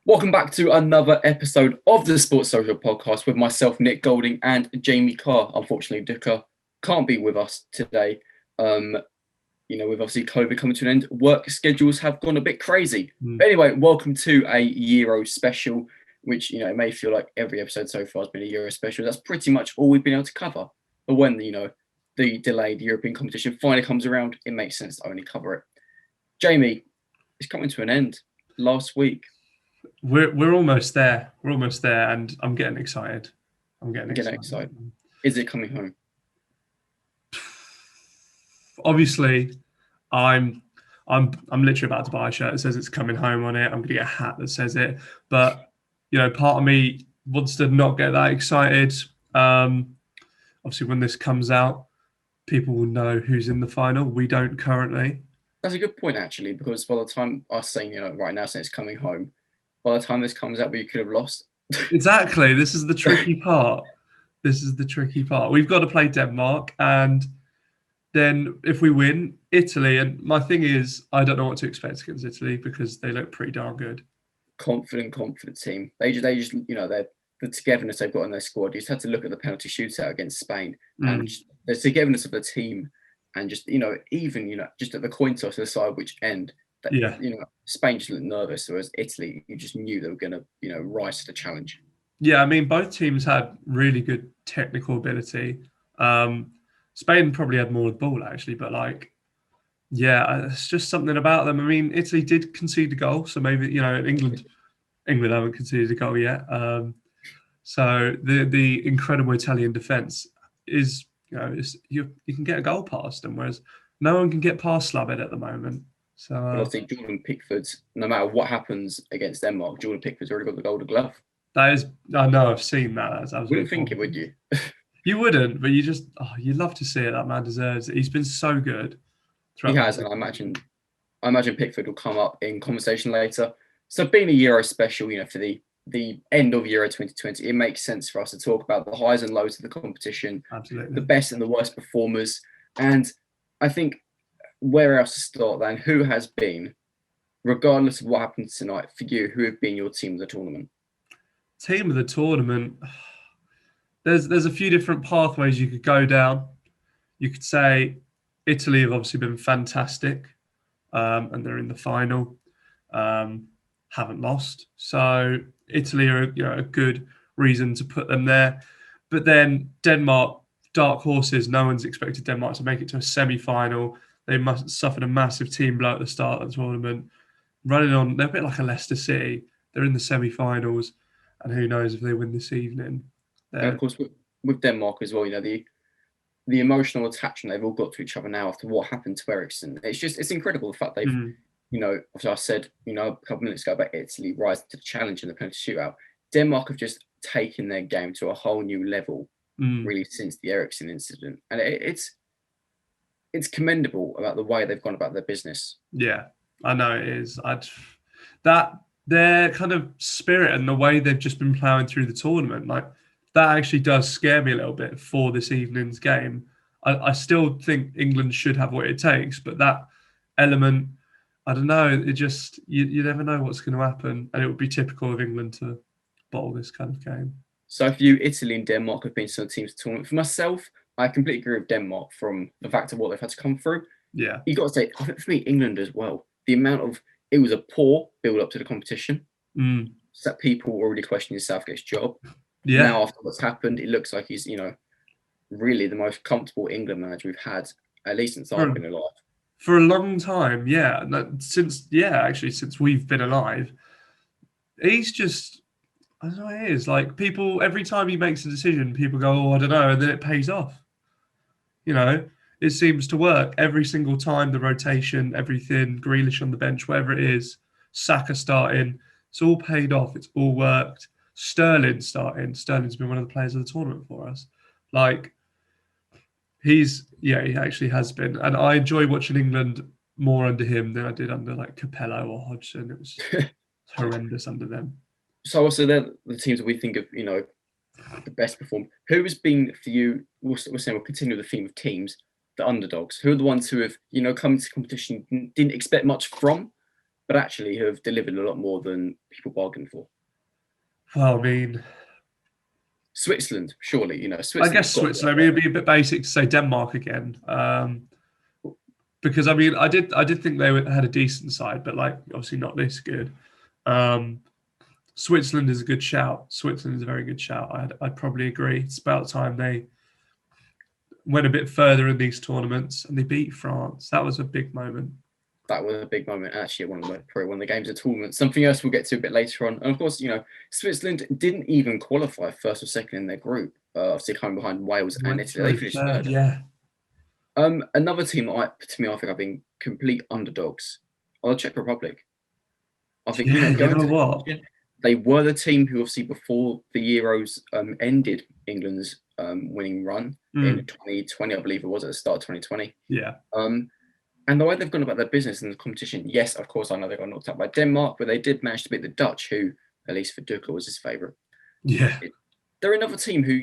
Welcome back to another episode of the Sports Social Podcast with myself, Nick Golding, and Jamie Carr. Unfortunately, Duka can't be with us today. With obviously COVID coming to an end, work schedules have gone a bit crazy. But anyway, welcome to a Euro special, which, it may feel like every episode so far has been a Euro special. That's pretty much all we've been able to cover. But when, the delayed European competition finally comes around, it makes sense to only cover it. Jamie, it's coming to an end last week. We're almost there. We're almost there, and I'm getting excited. Excited. Is it coming home? Obviously, I'm literally about to buy a shirt that says it's coming home on it. I'm gonna get a hat that says it. But part of me wants to not get that excited. Obviously, when this comes out, people will know who's in the final. We don't currently. That's a good point, actually, because by the time us saying, right now, saying it's coming home, by the time this comes out, we could have lost. Exactly. This is the tricky part. We've got to play Denmark, and then if we win, Italy. And my thing is, I don't know what to expect against Italy because they look pretty darn good. Confident team. They just the togetherness they've got in their squad. You just had to look at the penalty shootout against Spain and the togetherness of the team, and just just at the coin toss to decide which end. Spain just looked nervous, whereas Italy, you just knew they were going to, rise to the challenge. Yeah, I mean, both teams had really good technical ability. Spain probably had more of the ball, actually, but it's just something about them. I mean, Italy did concede a goal, so maybe, England haven't conceded a goal yet. So the incredible Italian defence is, you can get a goal past them, whereas no one can get past Slabbit at the moment. So I think Jordan Pickford's, no matter what happens against Denmark, Jordan Pickford's already got the Golden Glove. That is, I know, I've seen that. That's absolutely. Wouldn't think it, would you? You wouldn't, but you love to see it. That man deserves it. He's been so good. He has, and I imagine Pickford will come up in conversation later. So being a Euro special, for the end of Euro 2020, it makes sense for us to talk about the highs and lows of the competition, absolutely, the best and the worst performers, and I think where else to start then? Who has been, regardless of what happens tonight, for you, who have been your team of the tournament? Team of the tournament. There's a few different pathways you could go down. You could say Italy have obviously been fantastic, and they're in the final. Haven't lost, so Italy are a good reason to put them there. But then Denmark, dark horses. No one's expected Denmark to make it to a semi-final. They must suffered a massive team blow at the start of the tournament. Running on, they're a bit like a Leicester City. They're in the semi-finals, and who knows if they win this evening. And of course, with Denmark as well, the emotional attachment they've all got to each other now after what happened to Eriksen. It's incredible the fact they've, as I said, a couple of minutes ago about Italy rising to the challenge in the penalty shootout. Denmark have just taken their game to a whole new level, really, since the Eriksen incident, and it's commendable about the way they've gone about their business. Yeah, I know it is. Their kind of spirit and the way they've just been ploughing through the tournament, that actually does scare me a little bit for this evening's game. I still think England should have what it takes, but that element, I don't know, it just, you never know what's going to happen, and it would be typical of England to bottle this kind of game. So for you, Italy and Denmark have been some teams to tournament. For myself, I completely agree with Denmark from the fact of what they've had to come through. Yeah. You got to say, I think for me, England as well. The amount of, it was a poor build up to the competition. So that people were already questioning Southgate's job. Yeah. Now, after what's happened, it looks like he's, really the most comfortable England manager we've had, at least since I've been alive. For a long time, yeah. Since we've been alive. He's just, I don't know what it is. People, every time he makes a decision, people go, oh, I don't know, and then it pays off. It seems to work every single time, the rotation, everything, Grealish on the bench, whatever it is, Saka starting, it's all paid off, it's all worked. Sterling starting, Sterling's been one of the players of the tournament for us. He actually has been. And I enjoy watching England more under him than I did under Capello or Hodgson. It was horrendous under them. So also they're the teams that we think of, the best perform. Who has been for you, we'll continue the theme of teams, the underdogs? Who are the ones who have, come into competition, didn't expect much from, but actually have delivered a lot more than people bargained for. Well, I mean, Switzerland, surely, I Switzerland. guess Switzerland. I mean, it'd be a bit basic to say Denmark again, because I mean, I did think they had a decent side, but like obviously not this good. Switzerland is a good shout. Switzerland is a very good shout. I'd probably agree. It's about time they went a bit further in these tournaments and they beat France. That was a big moment. That was a big moment. Actually, probably one of the games of the tournament. Something else we'll get to a bit later on. And of course, Switzerland didn't even qualify first or second in their group. Obviously, coming behind Wales and Italy. They finished third. Yeah. Another team I think have been complete underdogs are the Czech Republic. I think they were the team who obviously before the Euros ended England's winning run in 2020, I believe it was at the start of 2020. Yeah. And the way they've gone about their business in the competition, yes, of course, I know they got knocked out by Denmark, but they did manage to beat the Dutch, who, at least for Duka, was his favourite. Yeah. They're another team who,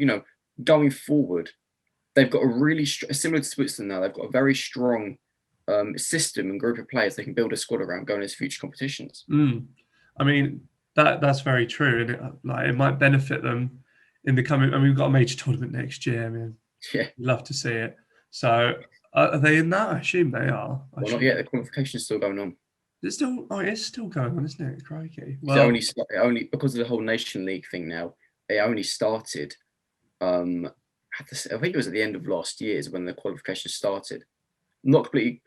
going forward, they've got a really similar to Switzerland now. They've got a very strong system and group of players they can build a squad around going into future competitions. I mean, that's very true, and it might benefit them in the coming. I mean, we've got a major tournament next year. I mean, yeah, love to see it. So, are they in that? I assume they are. Well, not yet. The qualification is still going on. It's still going on, isn't it? Crikey! Well, only because of the whole Nation League thing now. It only started. I think it was at the end of last year is when the qualification started. Not completely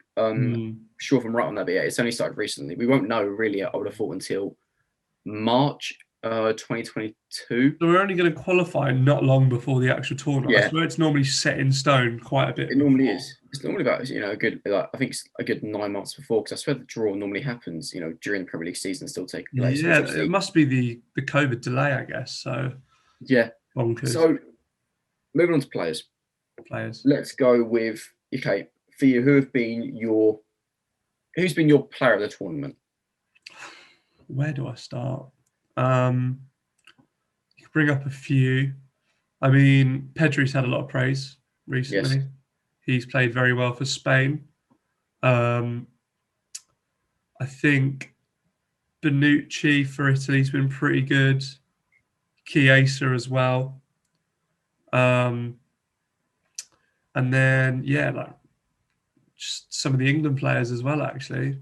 sure if I'm right on that, but yeah, it's only started recently. We won't know really, I would have thought, until March 2022. So we're only going to qualify not long before the actual tournament. Yeah. I swear it's normally set in stone quite a bit. It normally is. It's normally about a good, I think it's a good 9 months before, because I swear the draw normally happens, during the Premier League season still taking place. Yeah, it must be the COVID delay, I guess. So yeah, bonkers. So moving on to players. Let's go with for you. Who's been your player of the tournament? Where do I start? You can bring up a few. I mean, Pedri's had a lot of praise recently. Yes. He's played very well for Spain. I think Bonucci for Italy's been pretty good. Chiesa as well. And then just some of the England players as well. Actually,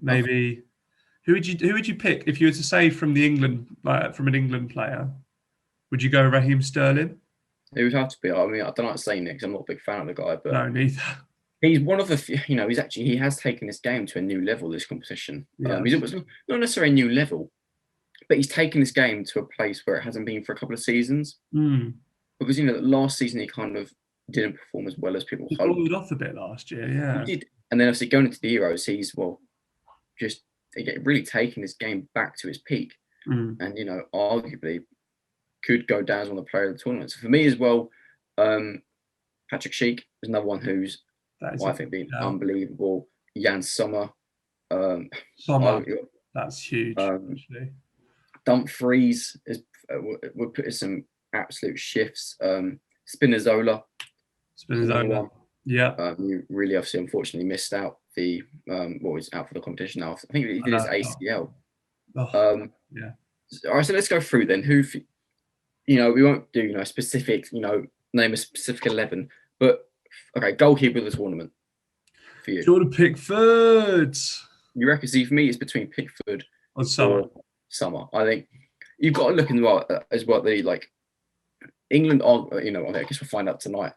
maybe who would you pick if you were to say from an England player? Would you go Raheem Sterling? It would have to be. I mean, I don't like saying it because I'm not a big fan of the guy, but no, neither. He's one of the few, he has taken this game to a new level, this competition. Yeah. He's not necessarily a new level, but he's taken this game to a place where it hasn't been for a couple of seasons. Because, last season he kind of didn't perform as well as people hoped. He cooled off a bit last year, yeah. He did. And then obviously going into the Euros, he's, just really taking this game back to his peak. And, arguably could go down as one of the players of the tournament. So for me as well, Patrick Schick is another one who's, I think, been unbelievable. Jan Sommer. That's huge, actually. Dumfries we're putting some absolute shifts. Spinazzola. Yeah. Really, obviously, unfortunately, missed out he's out for the competition now. I think he did his ACL. Yeah. All right, so let's go through then. Who, we won't do specific, name a specific 11, but okay, goalkeeper of the tournament for you. Jordan Pickford. You reckon? See, for me, it's between Pickford or Sommer. I think you've got to look as well. England are, I guess we'll find out tonight.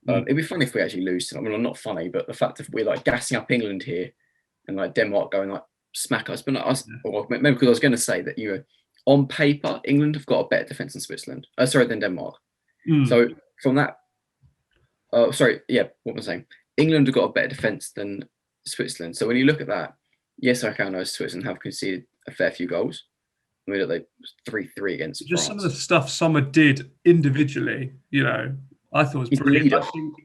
It'd be funny if we actually lose tonight. I mean, not funny, but the fact that we're gassing up England here and Denmark going smack us. But maybe because I was going to say that on paper England have got a better defense than Denmark. So from that, what was I saying? England have got a better defense than Switzerland. So when you look at that, yes, I know Switzerland have conceded a fair few goals. I mean, they 3-3 against just France. Some of the stuff Sommer did individually, I thought was brilliant. I think,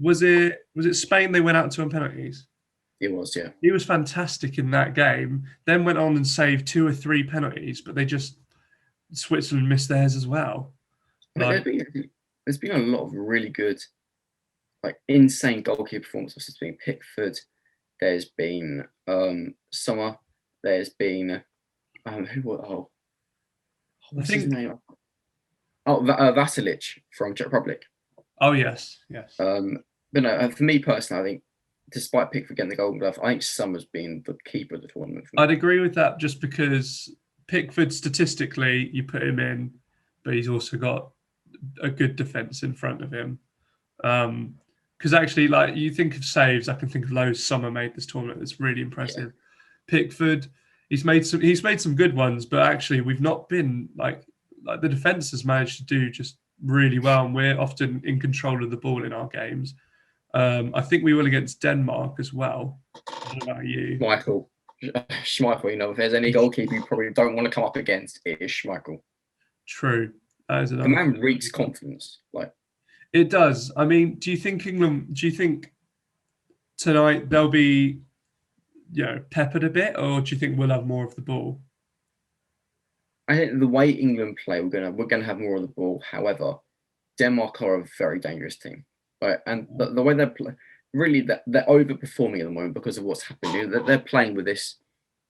was it Spain they went out to on penalties? It was, yeah. He was fantastic in that game. Then went on and saved 2 or 3 penalties, but Switzerland missed theirs as well. There's been a lot of really good, insane goalkeeper performances. There's been Pickford. There's been Sommer. There's been what's his think. name? Vasilic from Czech Republic. Oh yes. But no, for me personally, I think despite Pickford getting the Golden Glove, I think Summers being the keeper of the tournament for me. I'd agree with that, just because Pickford, statistically, you put him in, but he's also got a good defence in front of him. Because actually, like, you think of saves, I can think of loads Summer made this tournament that's really impressive. Yeah. Pickford, he's made some good ones, but actually we've not been like the defence has managed to do just really well, and we're often in control of the ball in our games. I think we will against Denmark as well. I don't know about you, Schmeichel. You know, if there's any goalkeeper you probably don't want to come up against, it is Schmeichel. True. The man reeks confidence. Like, it does. I mean, do you think tonight they'll be, peppered a bit, or do you think we'll have more of the ball? I think the way England play, we're gonna have more of the ball. However, Denmark are a very dangerous team, right? And the way they're really they're overperforming at the moment because of what's happening. They're playing with this,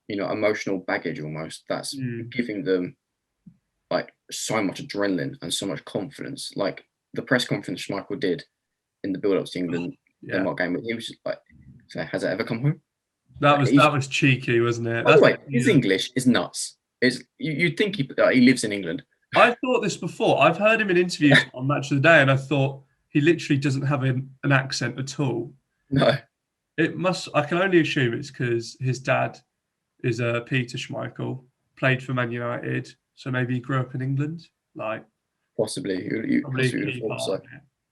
emotional baggage almost that's giving them like so much adrenaline and so much confidence. Like the press conference Schmeichel did in the build-up to England Denmark game, he was just like, "So has it ever come home?" That was cheeky, wasn't it? By the way, his English is nuts. You'd think he lives in England. I thought this before. I've heard him in interviews on Match of the Day, and I thought he literally doesn't have an accent at all. No. I can only assume it's because his dad is Peter Schmeichel, played for Man United, so maybe he grew up in England. Like, possibly. You would have thought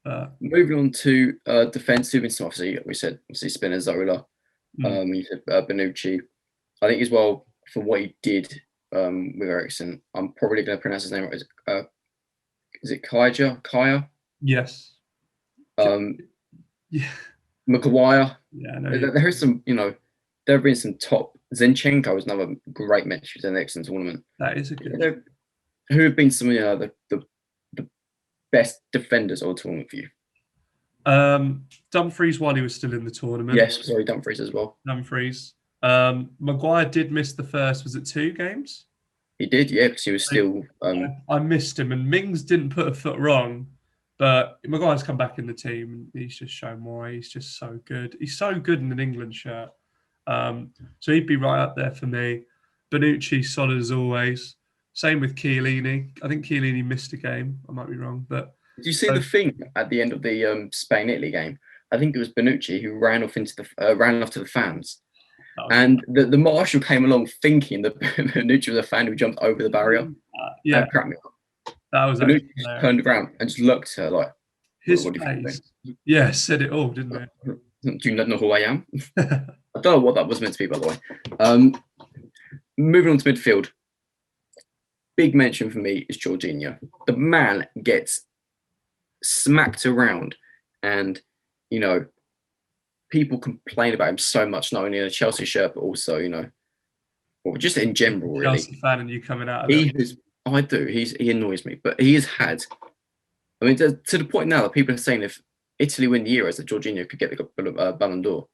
so. Moving on to defensive, obviously we said Spinazzola, you said Bonucci. I think as well, for what he did with Ericsson, I'm probably going to pronounce his name right. Is it Kaya? Yes. Yeah. Maguire. Yeah, no, there is some, there have been some top. Zinchenko was another great match for the Nixon tournament. That is a good. Who have been some of the best defenders of the tournament for you? Dumfries while he was still in the tournament. Yes, sorry, Dumfries as well. Dumfries. Maguire did miss the first, was it 2 games? He did, yeah, because he was still... I missed him, and Mings didn't put a foot wrong, but Maguire's come back in the team, and he's just shown why. He's just so good. He's so good in an England shirt. So he'd be right up there for me. Bonucci, solid as always. Same with Chiellini. I think Chiellini missed a game. I might be wrong, but... Did you see the thing at the end of the Spain-Italy game? I think it was Bonucci who ran off to the fans. And the marshal came along thinking that Bonucci was a fan who jumped over the barrier. Yeah. That me up. That was Bonucci turned around and just looked at her like... His face. Yeah, said it all, didn't it? Do you not know who I am? I don't know what that was meant to be, by the way. Moving on to midfield. Big mention for me is Jorginho. The man gets smacked around, and people complain about him so much, not only in a Chelsea shirt but also or just in general. Really, Chelsea fan, and you coming out of it. I do. He annoys me, but he has had. I mean, to the point now that people are saying if Italy win the Euros, that Jorginho could get the Ballon d'Or.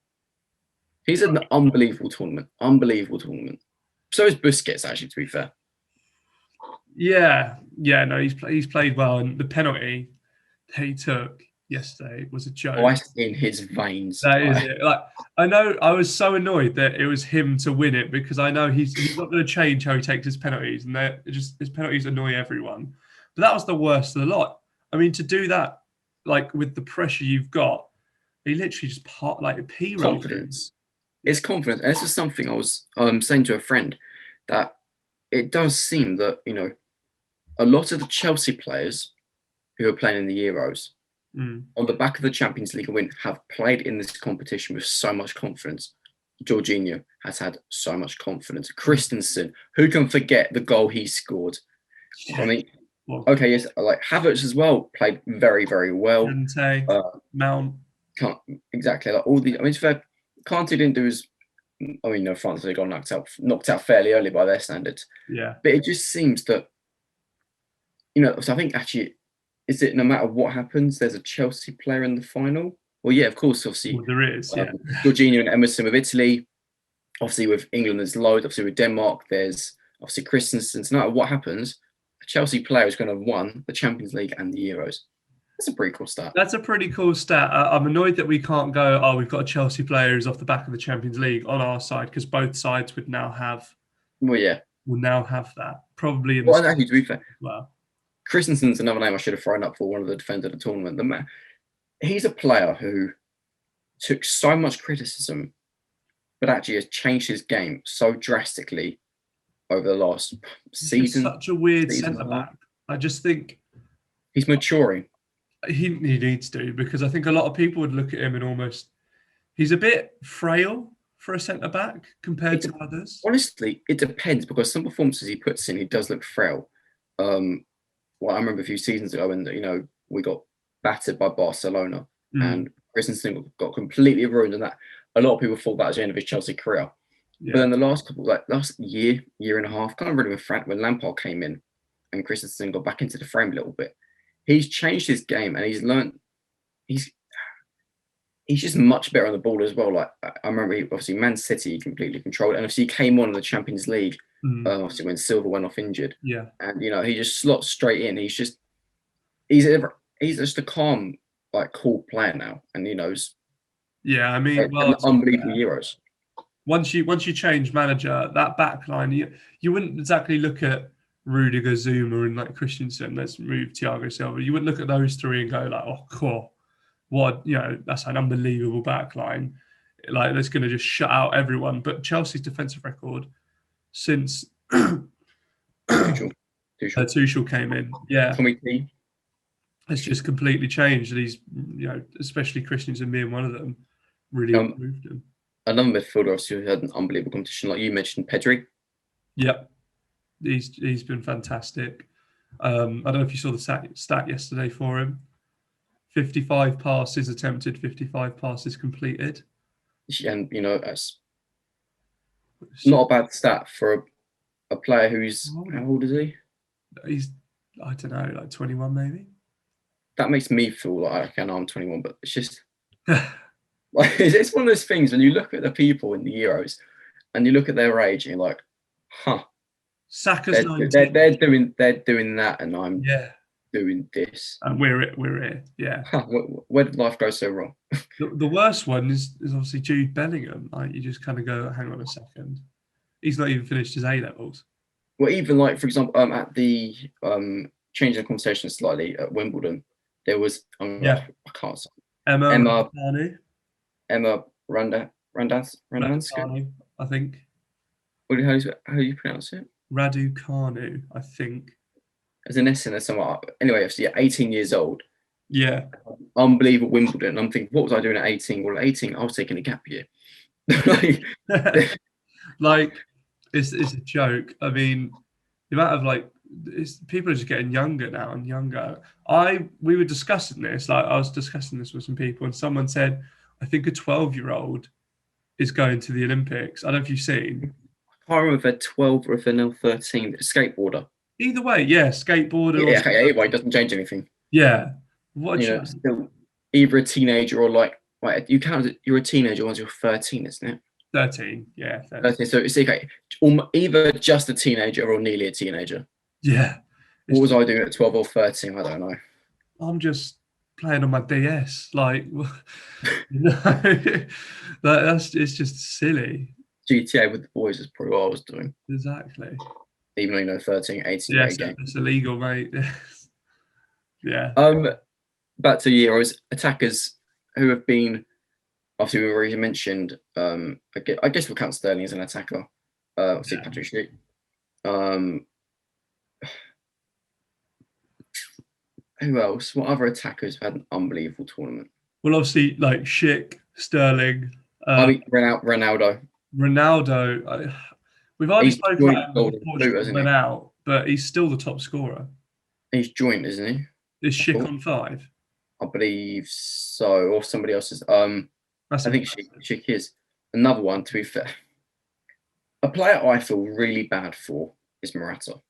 He's an unbelievable tournament. So is Busquets, actually, to be fair. Yeah, no, he's played well, and the penalty he took yesterday was a joke. Ice in his veins. That is it. Like, I know, I was so annoyed that it was him to win it, because I know he's not going to change how he takes his penalties, and his penalties annoy everyone. But that was the worst of the lot. I mean, to do that, like with the pressure you've got, he literally just confidence. It's confidence, and this is something I was saying to a friend, that it does seem that a lot of the Chelsea players who are playing in the Euros, on the back of the Champions League win, have played in this competition with so much confidence. Jorginho has had so much confidence. Christensen, who can forget the goal he scored? I mean, okay, yes, like Havertz as well, played very, very well. Kante, Mount. Can't exactly like all the. I mean, it's fair. Kante didn't do his. I mean, France got knocked out fairly early by their standards. Yeah, but it just seems that So I think actually, is it no matter what happens, there's a Chelsea player in the final? Well, yeah, of course, obviously. Well, there is. Yeah. Jorginho and Emerson with Italy. Obviously, with England, there's loads. Obviously, with Denmark, there's obviously Christensen. So no matter what happens, a Chelsea player is going to have won the Champions League and the Euros. That's a pretty cool stat. That's a pretty cool stat. I'm annoyed that we can't go, oh, we've got a Chelsea player who's off the back of the Champions League on our side, because both sides would now have that. Probably in the Well, actually, to be fair, well. Christensen's another name I should have thrown up for one of the defenders of the tournament. He's a player who took so much criticism, but actually has changed his game so drastically over the last season. Such a weird centre back. I just think he's maturing. He needs to, because I think a lot of people would look at him and almost, he's a bit frail for a centre back compared to others. Honestly, it depends, because some performances he puts in, he does look frail. Well, I remember a few seasons ago when we got battered by Barcelona and Christensen got completely ruined, and that a lot of people thought that was the end of his Chelsea career. Yeah. But then the last year and a half, kind of really when Lampard came in and Christensen got back into the frame a little bit, he's changed his game and he's learned. He's just much better on the ball as well. Like I remember, obviously Man City completely controlled, and obviously he came on in the Champions League. Obviously when Silva went off injured. Yeah, and he just slots straight in. He's just a calm, like cool player now, and he knows. Yeah, I mean, unbelievable Euros. Once you change manager, that back line, you wouldn't exactly look at Rudiger, Zuma, and like Christensen. Let's move Thiago Silva. You wouldn't look at those three and go like, oh, cool. What, that's an unbelievable back line. Like, that's going to just shut out everyone. But Chelsea's defensive record since Tuchel came in, it's just completely changed. And he's, especially Christensen being one of them, really improved him. Another midfielder obviously who had an unbelievable competition, like you mentioned, Pedri. Yep, he's been fantastic. I don't know if you saw the stat yesterday for him. 55 passes attempted, 55 passes completed. And, that's not a bad stat for a player who's, how old is he? He's, I don't know, like 21 maybe? That makes me feel like I know I'm 21, but it's just, it's one of those things when you look at the people in the Euros and you look at their age and you're like, huh. Saka's 19. They're doing that and I'm doing this, and we're here. Yeah. Where did life go so wrong? The worst one is obviously Jude Bellingham. Like, you just kind of go, hang on a second, he's not even finished his A levels. Well, even like for example, at the changing the conversation slightly at Wimbledon, there was I can't say Emma Raducanu, I think. How do you pronounce it? Raducanu, I think. There's an S in there somewhere. Anyway, obviously, 18 years old. Yeah. Unbelievable Wimbledon. I'm thinking, what was I doing at 18? Well, at 18, I was taking a gap year. Like, it's a joke. I mean, the amount of people are just getting younger now and younger. We were discussing this. Like, I was discussing this with some people, and someone said, I think a 12-year-old is going to the Olympics. I don't know if you've seen. I can't remember if they're 12 or if they're now 13. Skateboarder. Either way, skateboarder. Yeah, either way, it doesn't change anything. Yeah. Still either a teenager or you count it, you're a teenager once you're 13, isn't it? 13, yeah. 13. So it's okay. Either just a teenager or nearly a teenager. Yeah. What was I doing at 12 or 13? I don't know. I'm just playing on my DS. It's just silly. GTA with the boys is probably what I was doing. Exactly. Even though 13, 18 game. It's illegal, mate. Yeah. Back to Euros, attackers who have been, obviously we already mentioned, I guess we'll count Sterling as an attacker. Obviously Patrick Schick. Who else? What other attackers have had an unbelievable tournament? Well, obviously, like Schick, Sterling. Ronaldo. We've already spoken about him before went out, but he's still the top scorer. He's joint, isn't he? Is Schick on 5? I believe so, or somebody else's. I think Schick is. Another one, to be fair. A player I feel really bad for is Morata.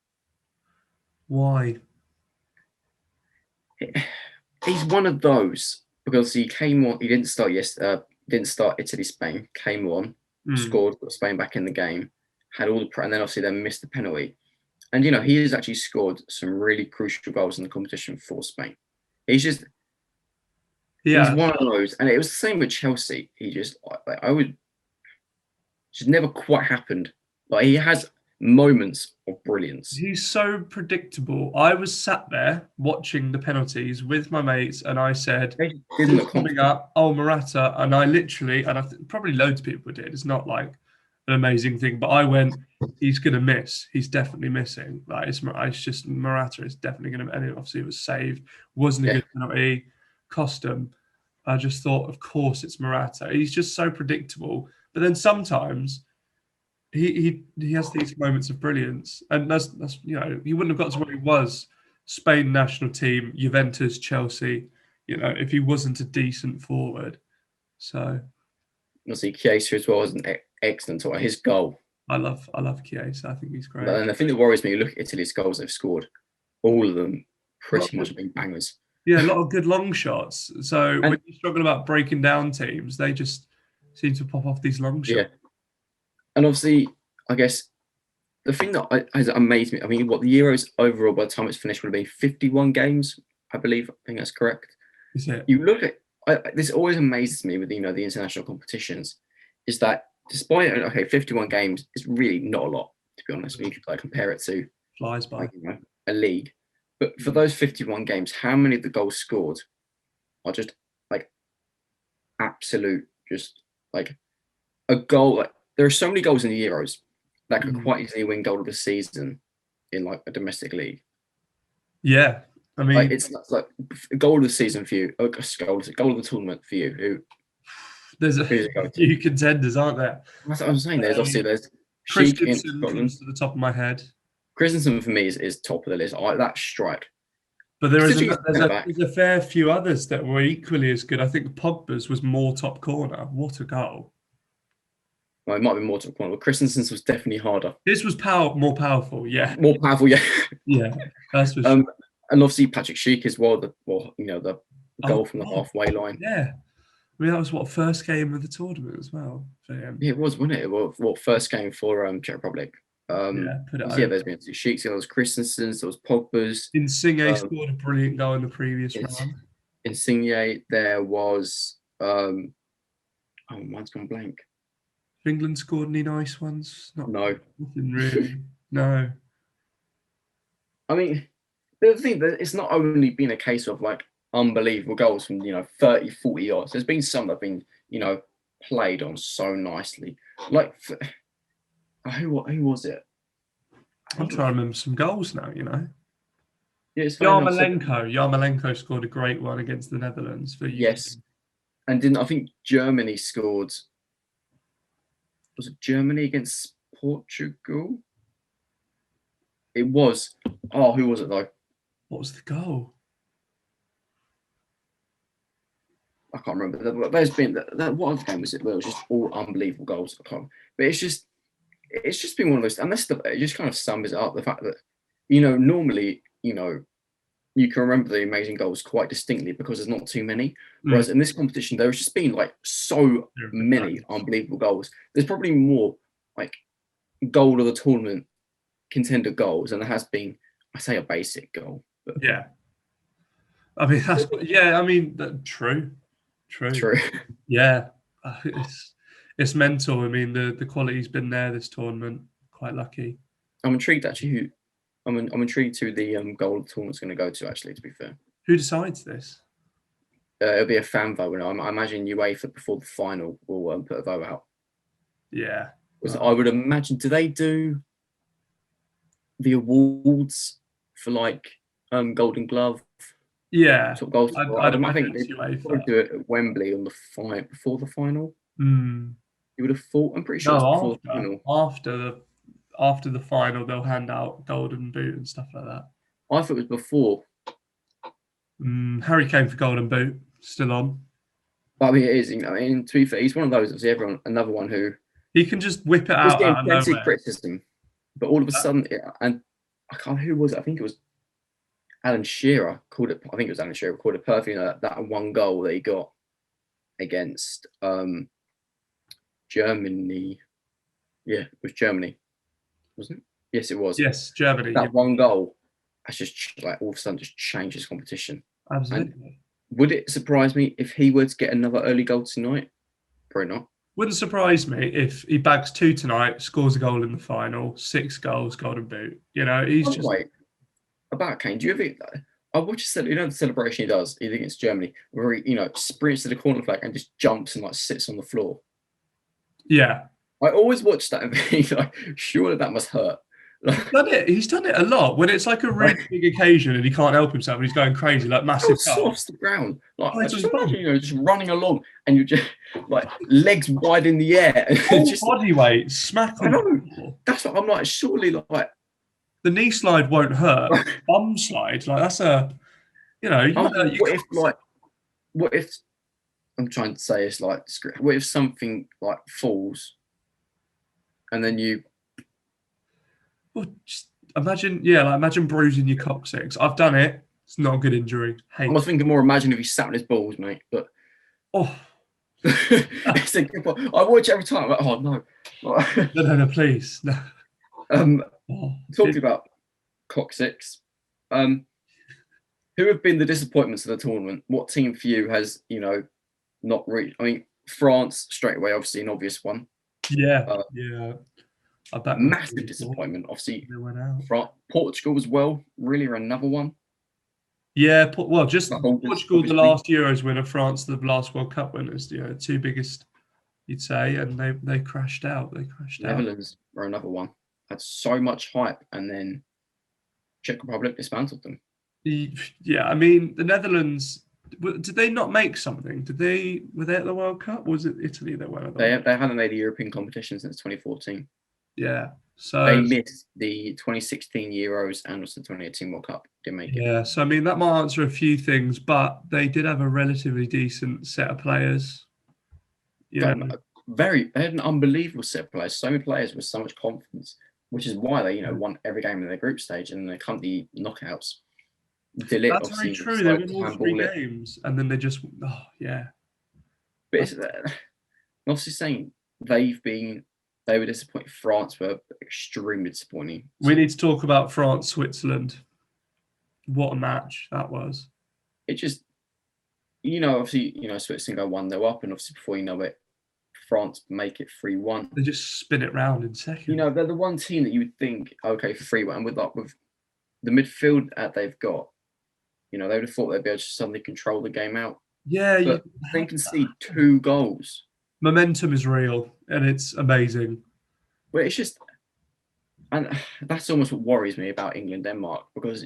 Why? He's one of those because he came on. He didn't start Italy, Spain. Came on, scored, got Spain back in the game, had all the and then obviously then missed the penalty. And he has actually scored some really crucial goals in the competition for Spain. He's one of those, and it was the same with Chelsea. He just never quite happened. Like, he has moments of brilliance. He's so predictable. I was sat there watching the penalties with my mates, and I said, "Who's coming up? Oh, Morata!" And I literally, and probably loads of people did. It's not like an amazing thing, but I went, "He's going to miss. He's definitely missing." Like, it's just Morata is definitely going to. And obviously, it was saved. Wasn't a good penalty. Cost him. I just thought, of course, it's Morata. He's just so predictable. But then sometimes he has these moments of brilliance, and that's he wouldn't have got to where he was. Spain national team, Juventus, Chelsea. If he wasn't a decent forward. So obviously Chiesa as well was an excellent. His goal. I love Chiesa. I think he's great. And the thing that worries me, you look at Italy's goals they've scored, all of them pretty much have been bangers. Yeah, a lot of good long shots. So when you struggle about breaking down teams, they just seem to pop off these long shots. Yeah. And obviously, I guess the thing that has amazed me, I mean, the Euros overall, by the time it's finished, would have been 51 games, I believe. I think that's correct. Is it? You look at this, always amazes me with the international competitions, is that despite 51 games is really not a lot, to be honest. When you could compare it to flies by a league, but for those 51 games, how many of the goals scored are just absolute, just a goal? There are so many goals in the Euros that could quite easily win goal of the season in a domestic league. Yeah, I mean, it's like goal of the season for you, goal of the tournament for you. Who? There's a few contenders, aren't there? That's what I'm saying. There's Christensen comes to the top of my head. Christensen for me is top of the list. That strike. But there's a fair few others that were equally as good. I think Pogba's was more top corner. What a goal! Well, it might be more top corner, but Christensen's was definitely harder. This was more powerful, yeah. More powerful, yeah. Yeah, that's for sure. And obviously Patrick Schick as well. The goal from the halfway line. Yeah, I mean that was first game of the tournament as well for him. Yeah, it was, wasn't it? Well, first game for Czech Republic. There's been Schick's, there was Christensen's, there was Pogba's. Insigne scored a brilliant goal in the previous round. Insigne, there was mine's gone blank. England scored any nice ones? No. Nothing really. No. I mean, the thing that it's not only been a case of unbelievable goals from 30, 40 yards. There's been some that have been played on so nicely. Who was it? I'm trying to remember some goals now. Yeah, Yarmolenko scored a great one against the Netherlands for Yes, and I think Germany scored. Was it Germany against Portugal? It was. Oh, who was it though? What was the goal? I can't remember. There's been what other game was it? Where it was just all unbelievable goals. I can't. But it's just been one of those, and it just kind of sums it up. The fact that normally you can remember the amazing goals quite distinctly because there's not too many. Whereas in this competition, there's just been so many unbelievable goals. There's probably more goal of the tournament contender goals than there has been, I say, a basic goal. But yeah. I mean, true. Yeah. It's mental. I mean, the quality's been there this tournament. Quite lucky. I'm intrigued actually I'm intrigued who the goal of the tournament's going to go to, actually, to be fair. Who decides this? It'll be a fan vote. I imagine UEFA before the final will put a vote out. Yeah. I would imagine, do they do the awards for Golden Glove? Yeah. Sort of goals. I think they probably do it at Wembley on the before the final. You would have thought. I'm pretty sure it's before the final. After the final, they'll hand out Golden Boot and stuff like that. I thought it was before. Harry Kane for Golden Boot, still on. But I mean, it is. To be fair, he's one of those. Obviously, another one who he can just whip it out. Getting plenty of criticism, but all of a sudden, and I can't. Who was it? I think it was Alan Shearer called it. I think it was Alan Shearer called it perfectly. That one goal that he got against Germany. Yeah, it was Germany, wasn't it? Yes, it was. Yes, Germany. Yeah, That one goal has just like all of a sudden just changed this competition. And absolutely. would it surprise me if he were to get another early goal tonight? Probably not. Wouldn't surprise me if he bags 2 tonight, scores a goal in the final, 6 goals, golden boot. You know, he's By the just. way, about Kane, do you ever? I watch the celebration he does against Germany, where he sprints to the corner flag and just jumps and like sits on the floor. Yeah. I always watch that and be like, surely that must hurt. He's done it a lot when it's like a really big occasion and he can't help himself and he's going crazy, like massive goal. Off the ground. Like, Oh, I it's just his bum. imagine, just running along and you're just like legs wide in the air. And Whole just, body weight, smack I on the know. floor. That's what I'm like, surely like. The knee slide won't hurt. Bum slide, like that's a, you What if I'm trying to say it's like, what if something like falls and then you. Well, just imagine bruising your coccyx. I've done it. It's not a good injury. I was thinking more, imagine if he sat on his balls, mate. But oh, it's a good point. I watch every time. I'm like, oh no. no, please. No. Talking about coccyx, who have been the disappointments of the tournament? What team for you has not reached? I mean, France straight away, obviously an obvious one. Yeah, yeah. I bet massive disappointment. Obviously, they went out. Portugal as well. Really, another one. Yeah, well, just Portugal, obviously. the last Euros winner, France, the last World Cup winners. The two biggest, you'd say, and they crashed out. Netherlands were another one. Had so much hype, and then Czech Republic dismantled them. Yeah, I mean the Netherlands. Did they not make something? Were they at the World Cup? Or was it Italy that were? They hadn't made a European competition since 2014. Yeah, so they missed the 2016 Euros and also the 2018 World Cup. Didn't make it. Yeah, so I mean that might answer a few things, but they did have a relatively decent set of players. They had an unbelievable set of players. So many players with so much confidence, which is why they won every game in their group stage and they come the knockouts. That's very true. They won all 3 games and then they just yeah. But it's obviously saying they were disappointed. France were extremely disappointing. We need to talk about France, Switzerland. What a match that was. It just, obviously, Switzerland go 1-0 up, and obviously before you know it, France make it 3-1. They just spin it round in seconds. They're the one team that you would think, okay, for 3-1, with the midfield that they've got, they would have thought they'd be able to suddenly control the game out. Yeah, but they concede 2 goals. Momentum is real, and it's amazing. Well, it's just, and that's almost what worries me about England-Denmark, because,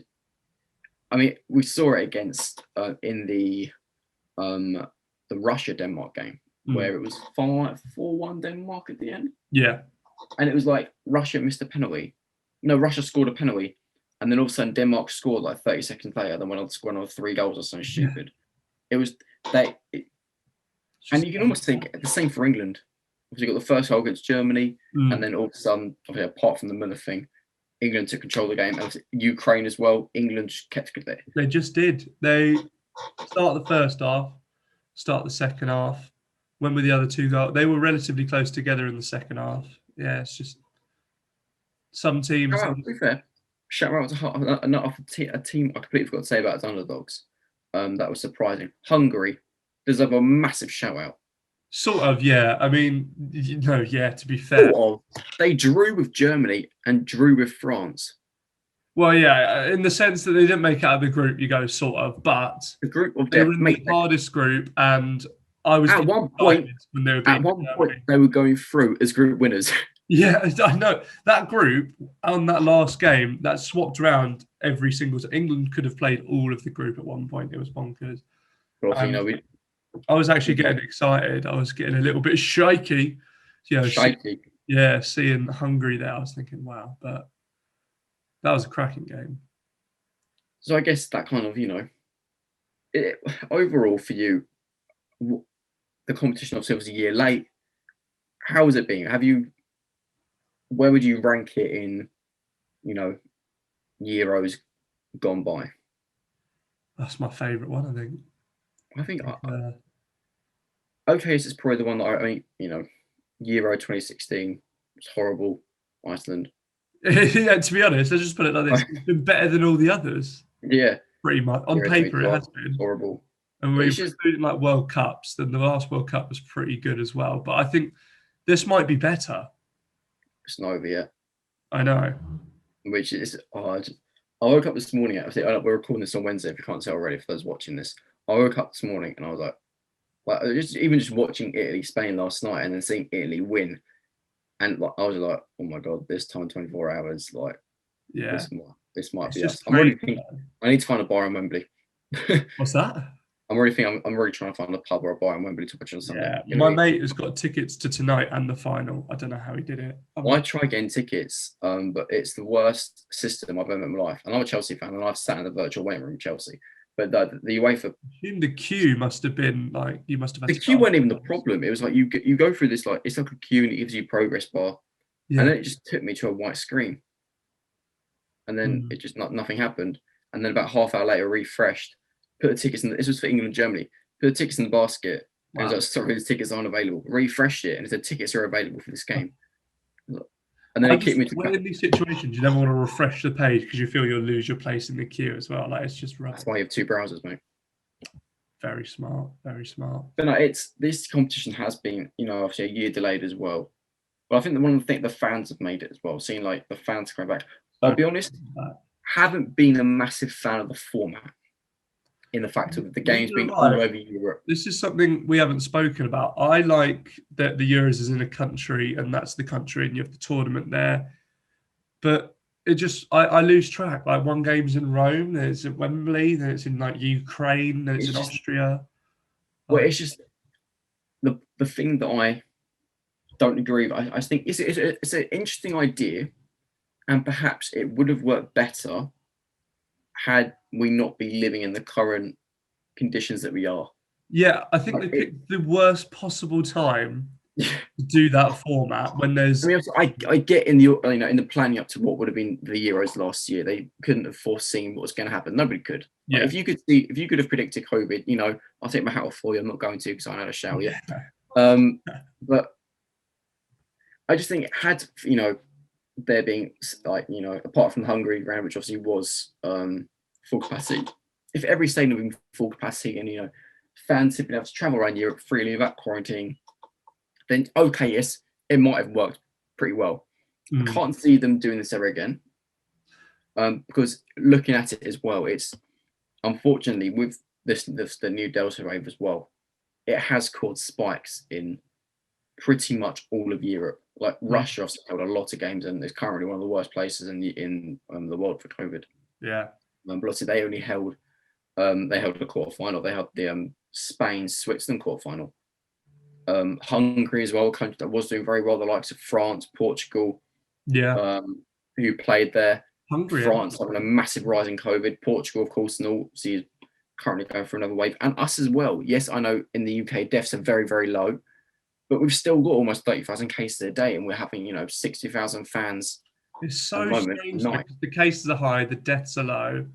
I mean, we saw it against in the Russia-Denmark game, where it was 4-1 Denmark at the end. Yeah. And it was like Russia missed a penalty. No, Russia scored a penalty, and then all of a sudden Denmark scored like 30 seconds later, then went on to score another 3 goals or something stupid. It was and you can almost think the same for England. Obviously, got the first goal against Germany, and then all of a sudden, apart from the Müller thing, England took control of the game. And Ukraine as well. England just kept it. They just did. They start the first half, start the second half. When were the other 2 goals? They were relatively close together in the second half. Yeah, it's just some teams. To be fair, shout out to a team I completely forgot to say about as underdogs. That was surprising. Hungary deserve a massive shout out. Sort of, yeah. I mean, to be fair. They drew with Germany and drew with France. Well, yeah, in the sense that they didn't make it out of the group, you go sort of, but the group of they were in the hardest group, and I was at one point they were going through as group winners. Yeah, I know. That group on that last game, that swapped around every single time. England could have played all of the group at one point. It was bonkers. Well, I was actually getting excited. I was getting a little bit shaky. Shaky. Seeing Hungary there, I was thinking, wow. But that was a cracking game. So I guess that kind of, overall for you, the competition obviously was a year late. How has it been? Where would you rank it in, Euros gone by? That's my favourite one, I think. Okay, this is probably the one that Euro 2016 was horrible. Iceland. Yeah, to be honest, let's just put it like this: it's been better than all the others, Yeah, pretty much. On Euro paper, it 2012 has was been. horrible. And But we're it's just including like World Cups. Then the last World Cup was pretty good as well. But I think this might be better. it's not over yet. I know. Which is hard. I woke up this morning. I think we're recording this on Wednesday. If you can't tell already, for those watching this, I woke up this morning and I was like, just watching Italy Spain last night and then seeing Italy win, and like I was like, oh my god, this time 24 hours, like Yeah. this might It's be us. just I'm already crazy. thinking I need to find a bar in Wembley. What's that? I'm already trying to find a pub or a bar in Wembley to watch on Sunday. Yeah. My mate has got tickets to tonight and the final. I don't know how he did it. I try getting tickets, but it's the worst system I've ever met in my life. And I'm a Chelsea fan, and I've sat in the virtual waiting room with Chelsea. But the UEFA, The queue must have been like you must have had the queue wasn't even the problem. It was like you go through this, like it's like a queue and it gives you progress bar, Yeah. and then it just took me to a white screen, and then it just nothing happened. And then about half hour later, refreshed, put the tickets in. This was for England and Germany. Put the tickets in the basket. Wow. And it was like, sorry, the tickets aren't available. Refreshed it, and it said tickets are available for this game. And then it kicked me to. In these situations, you never want to refresh the page because you feel you'll lose your place in the queue as well. Like it's just right. That's why you have two browsers, mate. Very smart, very smart. But no, this competition has been, obviously a year delayed as well. But I think one of the things the fans have made it as well, seeing like the fans coming back. I'll be honest, haven't been a massive fan of the format. In the fact of the games being all over Europe. This is something we haven't spoken about. I like that the Euros is in a country and that's the country and you have the tournament there. But it just, I lose track. Like one game's in Rome, then it's at Wembley, then it's in like Ukraine, then it's in Austria. Well, it's just the thing that I don't agree with. I think it's an interesting idea, and perhaps it would have worked better had we not be living in the current conditions that we are. Yeah, I think they picked the worst possible time to do that format when there's. I mean, I get in the planning up to what would have been the Euros last year, they couldn't have foreseen what was going to happen. Nobody could. Yeah. Like, if you could have predicted COVID, I'll take my hat off for you. I'm not going to because I haven't had a shower yet. But I just think had there being apart from the Hungary round, which obviously was full capacity, if every stadium had been full capacity and fans had been able to travel around Europe freely without quarantine, then okay, yes, it might have worked pretty well. I can't see them doing this ever again, because looking at it as well, it's unfortunately with the new Delta wave as well, it has caused spikes in pretty much all of Europe. Like Russia also held a lot of games and is currently one of the worst places in the world for COVID. Yeah. But they only held a quarterfinal. They held the Spain-Switzerland quarterfinal. Hungary as well, a country that was doing very well. The likes of France, Portugal, who played there. Hungary, France having a massive rise in COVID. Portugal, of course, and all is currently going for another wave, and us as well. Yes, I know in the UK deaths are very, very low. But we've still got almost 30,000 cases a day, and we're having, 60,000 fans. It's so strange because the cases are high, the deaths are low.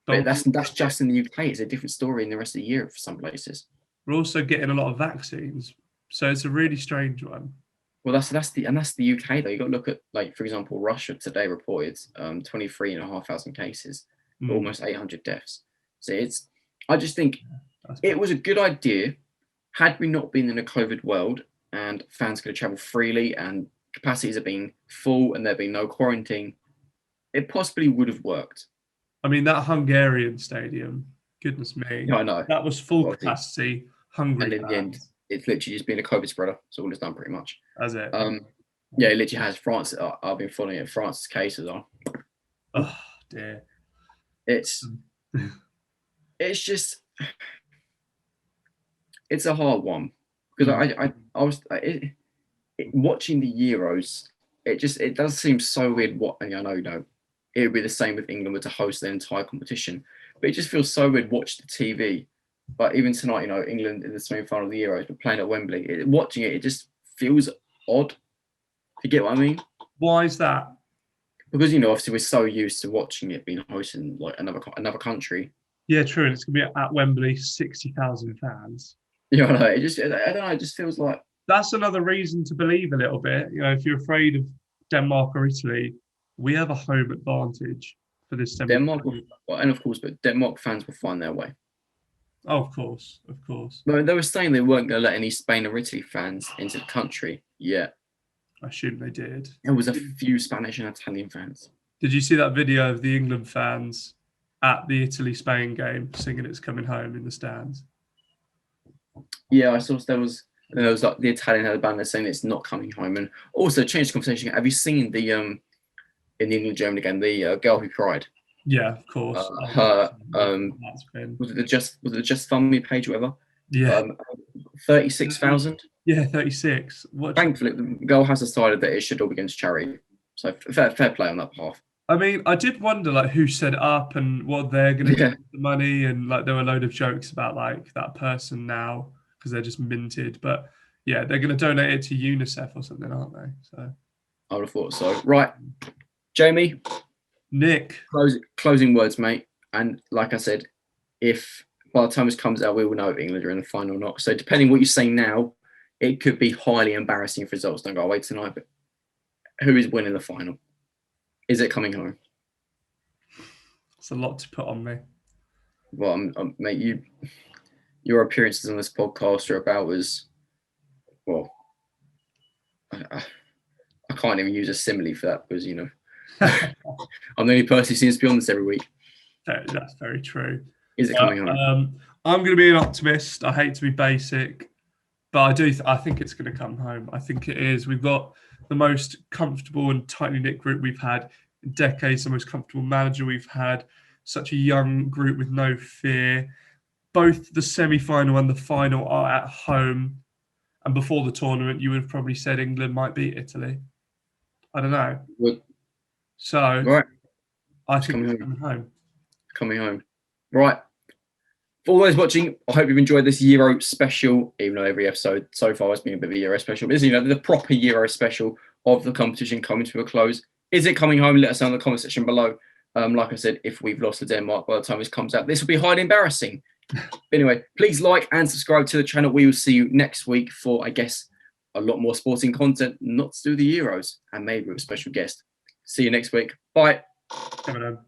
But that's just in the UK. It's a different story in the rest of the year for some places. We're also getting a lot of vaccines, so it's a really strange one. Well, that's the UK though. You got to look at, like, for example, Russia today reported 23,500 cases, almost 800 deaths. So I just think it was a good idea. Had we not been in a COVID world and fans could have travelled freely and capacities are being full and there being no quarantine, it possibly would have worked. I mean, that Hungarian stadium, goodness me. Yeah, I know. That was full capacity, Hungary. And in the end, it's literally just been a COVID spreader. That's all it's done pretty much. Has it? Yeah, it literally has. France, I've been following it. France's cases are. Oh, dear. It's just... It's a hard one because I was watching the Euros. It does seem so weird. I know, it would be the same if England were to host the entire competition, but it just feels so weird watching the TV. But even tonight, England in the semi-final of the Euros, but playing at Wembley, watching it just feels odd. You get what I mean? Why is that? Because obviously we're so used to watching it being hosted in like another country. Yeah, true. And it's gonna be at Wembley, 60,000 fans. It just, I don't know. It just feels like that's another reason to believe a little bit. You know, if you're afraid of Denmark or Italy, we have a home advantage for this semi. Denmark, well, and of course, but Denmark fans will find their way. Oh, of course, of course. But they were saying they weren't going to let any Spain or Italy fans into the country yet. I assume they did. There was a few Spanish and Italian fans. Did you see that video of the England fans at the Italy-Spain game singing "It's Coming Home" in the stands? Yeah, I saw there was like the Italian had a banner saying it's not coming home, and also changed the conversation. Have you seen the in the England Germany game the girl who cried? Yeah, of course. That's was it the Just Fund Me page, or whatever? Yeah, 36,000. yeah, 36. What? Thankfully, the girl has decided that it should all be against charity. So fair play on that path. I mean, I did wonder like who set it up and what they're going to do Yeah. with the money, and like there were a load of jokes about like that person now because they're just minted, but yeah, they're going to donate it to UNICEF or something, aren't they? So I would have thought so. Right, Jamie, Nick, closing words, mate. And like I said, if by the time this comes out, we will know if England are in the final or not. So depending what you say now, it could be highly embarrassing if results don't go away tonight. But who is winning the final? Is it coming home? it's a lot to put on me. Well, mate, your appearances on this podcast are about as well. I can't even use a simile for that because I'm the only person who seems to be on this every week. That's very true. Is it coming home? I'm going to be an optimist. I hate to be basic, but I think it's going to come home. I think it is. We've got the most comfortable and tightly knit group we've had in decades, the most comfortable manager we've had, such a young group with no fear. Both the semi-final and the final are at home. And before the tournament, you would have probably said England might beat Italy. I don't know. So right. I think it's coming home. Coming home. Right. For all those watching, I hope you've enjoyed this Euro special, even though every episode so far has been a bit of a Euro special. But this is, the proper Euro special of the competition coming to a close. Is it coming home? Let us know in the comment section below. Like I said, if we've lost to Denmark by the time this comes out, this will be highly embarrassing. Anyway, please like and subscribe to the channel. We will see you next week for, I guess, a lot more sporting content, not to do the Euros, and maybe with a special guest. See you next week. Bye. Coming home.